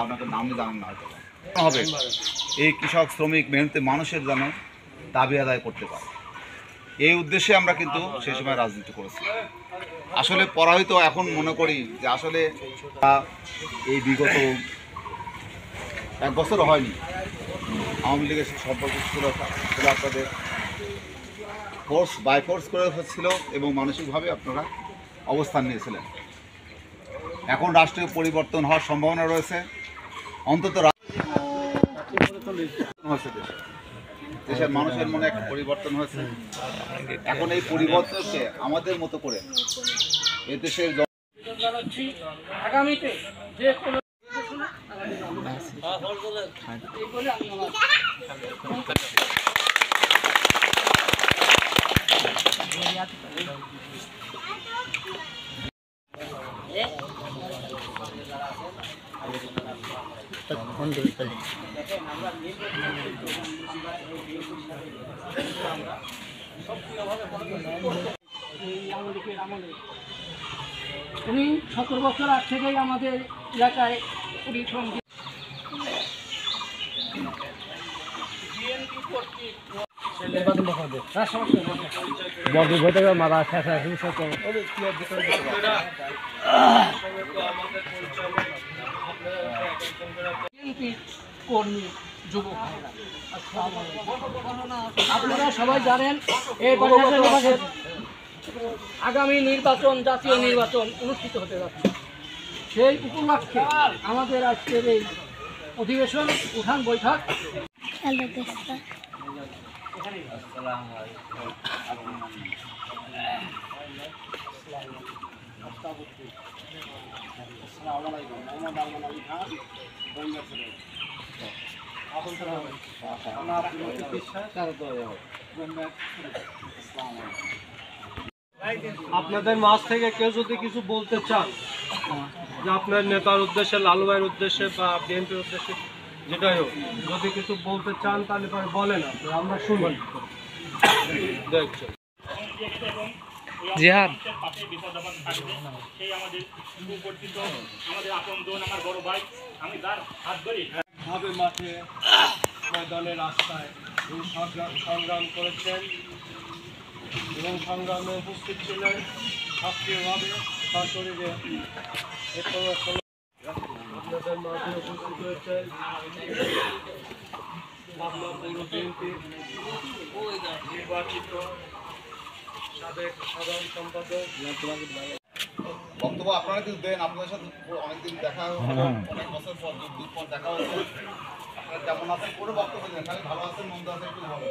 আপনাকে নামে জানেন না হয়তো হবে এই কৃষক শ্রমিক মেহনতি মানুষের যেন দাবি আদায় করতে পারে, এই উদ্দেশ্যে আমরা কিন্তু সেই সময় রাজনীতি করেছি। আসলে পরাহিত এখন মনে করি যে আসলে এই বিগত 1 বছরও হয়নি আওয়ামী লীগের সম্পর্ক ছিল আপনাদের ফোর্স বাই ফোর্স করে হচ্ছিল এবং মানসিকভাবে আপনারা অবস্থান নিয়েছিলেন। এখন রাষ্ট্রীয় পরিবর্তন হওয়ার সম্ভাবনা রয়েছে, অন্তত দেশের মানুষের মনে একটা পরিবর্তন হয়েছে। এখন এই পরিবর্তনকে আমাদের মতো করে এ দেশের আগামীতে যে কোনো উনি 17 বছর আগ থেকেই আমাদের এলাকায় পুলিশ কর্মী যুবক আপনারা সবাই জানেন এই আগামী নির্বাচন জাতীয় নির্বাচন অনুষ্ঠিত হতে যাচ্ছে। সেই উপলক্ষে আমাদের আজকের এই অধিবেশন উঠান বৈঠক। আপনাদের মাঝ থেকে কেউ যদি কিছু বলতে চান যে আপনার নেতার উদ্দেশ্যে, লালু ভাইয়ের উদ্দেশ্যে বা বিএনপির উদ্দেশ্যে যেটাই হোক, যদি কিছু বলতে চান তাহলে বলেন, আমরা শুনবেন। জিহাদ ভাবে মাঠে ময়দানে রাস্তায় সংগ্রাম করেছেন এবং সংগ্রামে উপস্থিত ছিলেন সক্রিয়ভাবে সশরীরে। আপনাদের মাঝে উপস্থিত হয়েছেন পাবনা পৌর বিএনপির নির্বাচিত সাবেক সাধারণ সম্পাদক। বক্তব্য আপনারা কিন্তু দেন, আপনাদের সাথে অনেকদিন দেখা অনেক বছর পর দেখা হচ্ছে। আপনারা যেমন আছেন করে বক্তব্য দেন, খালি ভালো আছেন মন্দ আছেন একটু ভালো।